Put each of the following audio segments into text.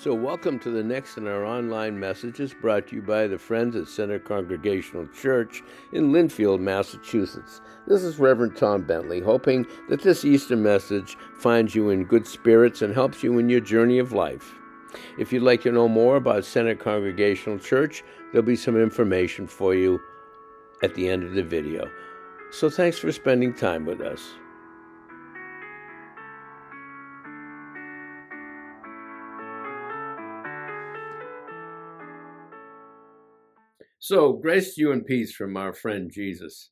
So welcome to the next in our online messages brought to you by the Friends at Center Congregational Church in Lynnfield, Massachusetts. This is Reverend Tom Bentley, hoping that this Easter message finds you in good spirits and helps you in your journey of life. If you'd like to know more about Center Congregational Church, there'll be some information for you at the end of the video. So thanks for spending time with us. So, grace to you and peace from our friend Jesus.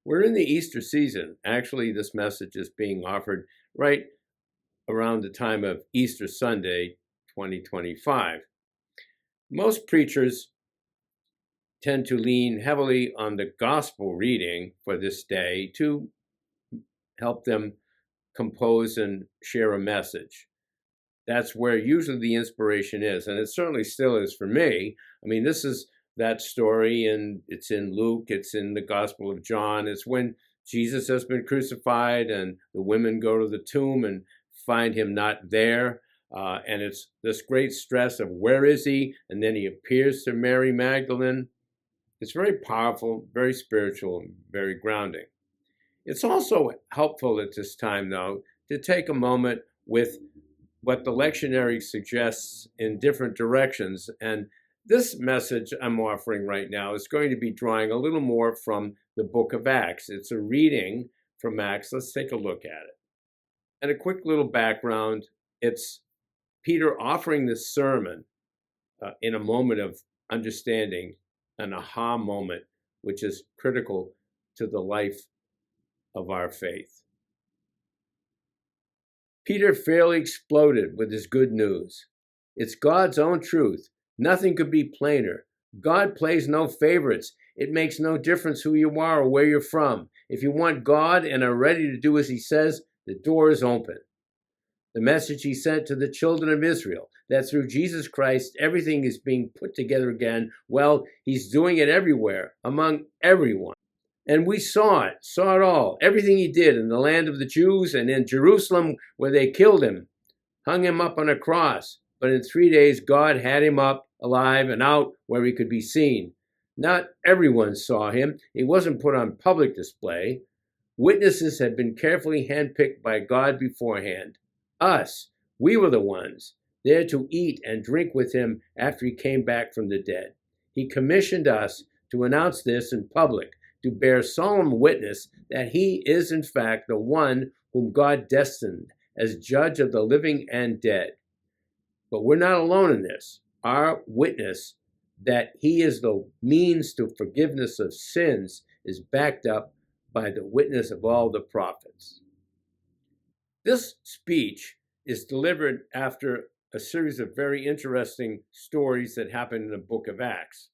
We're in the Easter season. Actually, this message is being offered right around the time of Easter Sunday, 2025. Most preachers tend to lean heavily on the gospel reading for this day to help them compose and share a message. That's where usually the inspiration is, and it certainly still is for me. I mean, this is that story, and it's in Luke, it's in the Gospel of John. It's when Jesus has been crucified and the women go to the tomb and find him not there. And it's this great stress of where is he? And then he appears to Mary Magdalene. It's very powerful, very spiritual, and very grounding. It's also helpful at this time, though, to take a moment with what the lectionary suggests in different directions. And this message I'm offering right now is going to be drawing a little more from the book of Acts. It's a reading from Acts. Let's take a look at it. And a quick little background. It's Peter offering this sermon in a moment of understanding, an aha moment, which is critical to the life of our faith. Peter fairly exploded with his good news. It's God's own truth. Nothing could be plainer. God plays no favorites. It makes no difference who you are or where you're from. If you want God and are ready to do as he says, the door is open. The message he sent to the children of Israel, that through Jesus Christ, everything is being put together again. Well, he's doing it everywhere, among everyone. And we saw it all, everything he did in the land of the Jews and in Jerusalem where they killed him, hung him up on a cross. But in 3 days, God had him up alive and out where he could be seen. Not everyone saw him. He wasn't put on public display. Witnesses had been carefully handpicked by God beforehand. Us, we were the ones there to eat and drink with him after he came back from the dead. He commissioned us to announce this in public, to bear solemn witness that he is in fact the one whom God destined as judge of the living and dead. But we're not alone in this. Our witness that he is the means to forgiveness of sins is backed up by the witness of all the prophets. This speech is delivered after a series of very interesting stories that happened in the book of Acts.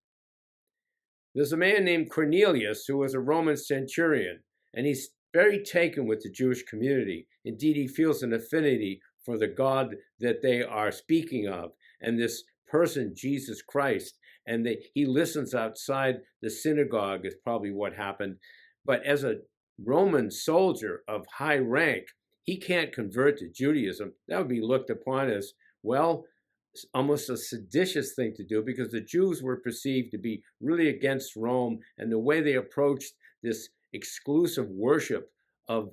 There's a man named Cornelius who was a Roman centurion, and he's very taken with the Jewish community. Indeed, he feels an affinity for the God that they are speaking of, and this person, Jesus Christ. And he listens outside the synagogue is probably what happened. But as a Roman soldier of high rank, he can't convert to Judaism. That would be looked upon as, well, almost a seditious thing to do, because the Jews were perceived to be really against Rome, and the way they approached this exclusive worship of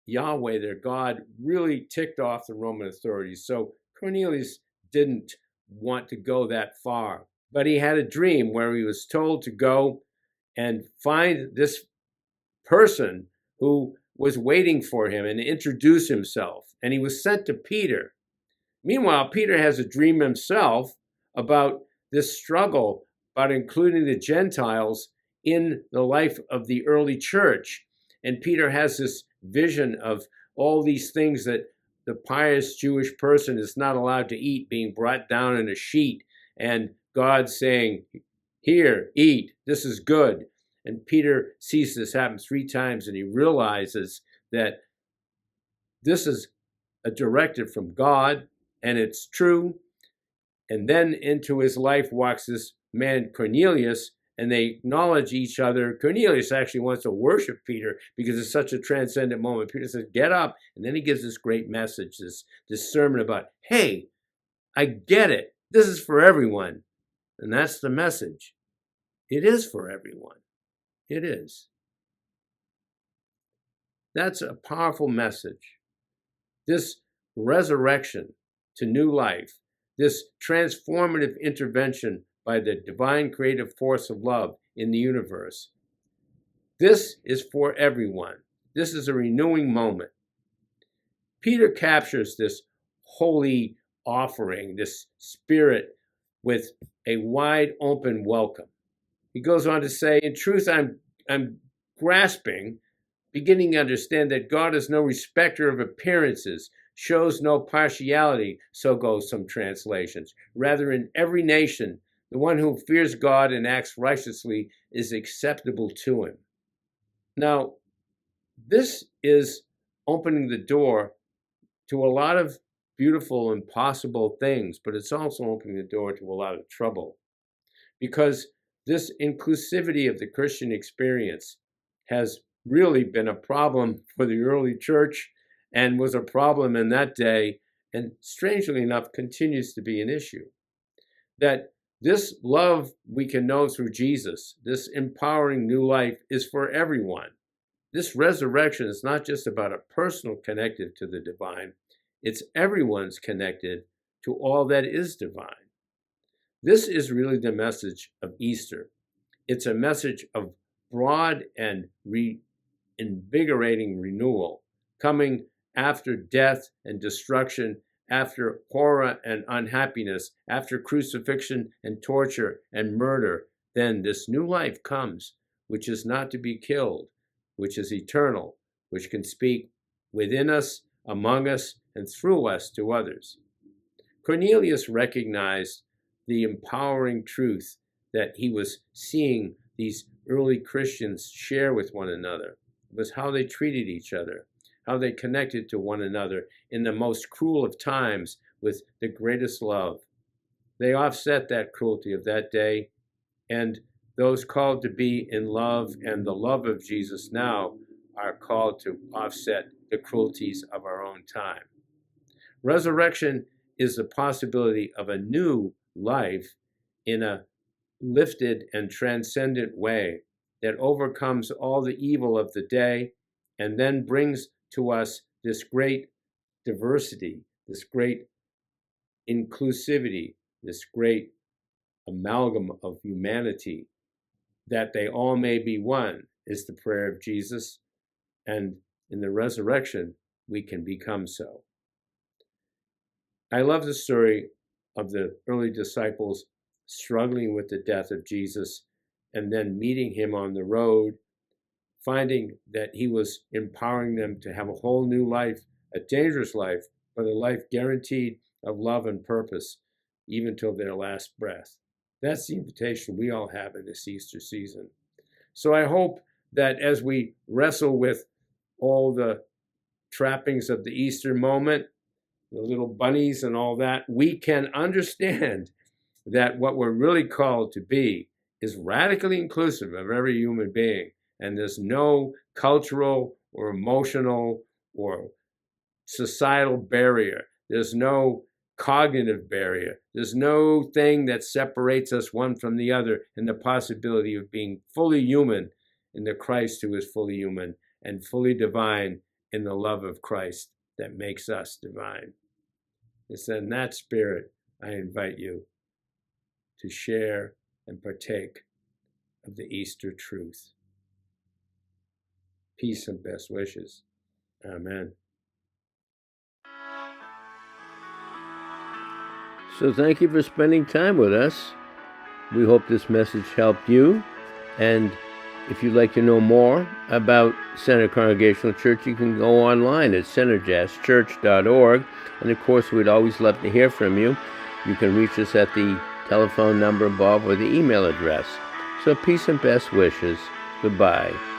Yahweh, their God, really ticked off the Roman authorities. So Cornelius didn't want to go that far, but he had a dream where he was told to go and find this person who was waiting for him and introduce himself. And he was sent to Peter. Meanwhile, Peter has a dream himself about this struggle about including the Gentiles in the life of the early church. And Peter has this vision of all these things that the pious Jewish person is not allowed to eat being brought down in a sheet, and God saying, "Here, eat, this is good." And Peter sees this happen 3 times, and he realizes that this is a directive from God, and it's true. And then into his life walks this man Cornelius, and they acknowledge each other. Cornelius actually wants to worship Peter because it's such a transcendent moment. Peter says, "Get up." And then he gives this great message, this sermon about, hey, I get it. This is for everyone. And that's the message. It is for everyone. It is. That's a powerful message. This resurrection to new life, this transformative intervention by the divine creative force of love in the universe, this is for everyone. This is a renewing moment. Peter captures this holy offering, this spirit, with a wide open welcome. He goes on to say, in truth, I'm grasping, beginning to understand that God is no respecter of appearances, shows no partiality, so go some translations. Rather, in every nation, the one who fears God and acts righteously is acceptable to him. Now, this is opening the door to a lot of beautiful and possible things, but it's also opening the door to a lot of trouble. Because this inclusivity of the Christian experience has really been a problem for the early church and was a problem in that day, and strangely enough, continues to be an issue. That this love we can know through Jesus, this empowering new life, is for everyone. This resurrection is not just about a personal connected to the divine, it's everyone's connected to all that is divine. This is really the message of Easter. It's a message of broad and invigorating renewal, coming after death and destruction, after horror and unhappiness, after crucifixion and torture and murder. Then this new life comes, which is not to be killed, which is eternal, which can speak within us, among us, and through us to others. Cornelius recognized the empowering truth that he was seeing these early Christians share with one another. It was how they treated each other, how they connected to one another in the most cruel of times with the greatest love. They offset that cruelty of that day, and those called to be in love and the love of Jesus now are called to offset the cruelties of our own time. Resurrection is the possibility of a new life in a lifted and transcendent way that overcomes all the evil of the day and then brings to us this great diversity, this great inclusivity, this great amalgam of humanity, that they all may be one, is the prayer of Jesus. And in the resurrection, we can become so. I love the story of the early disciples struggling with the death of Jesus and then meeting him on the road, finding that he was empowering them to have a whole new life, a dangerous life, but a life guaranteed of love and purpose, even till their last breath. That's the invitation we all have in this Easter season. So I hope that as we wrestle with all the trappings of the Easter moment, the little bunnies and all that, we can understand that what we're really called to be is radically inclusive of every human being. And there's no cultural or emotional or societal barrier. There's no cognitive barrier. There's no thing that separates us one from the other in the possibility of being fully human in the Christ who is fully human and fully divine in the love of Christ that makes us divine. It's in that spirit I invite you to share and partake of the Easter truth. Peace and best wishes. Amen. So thank you for spending time with us. We hope this message helped you. And if you'd like to know more about Center Congregational Church, you can go online at centerjazzchurch.org. And of course, we'd always love to hear from you. You can reach us at the telephone number above or the email address. So peace and best wishes. Goodbye.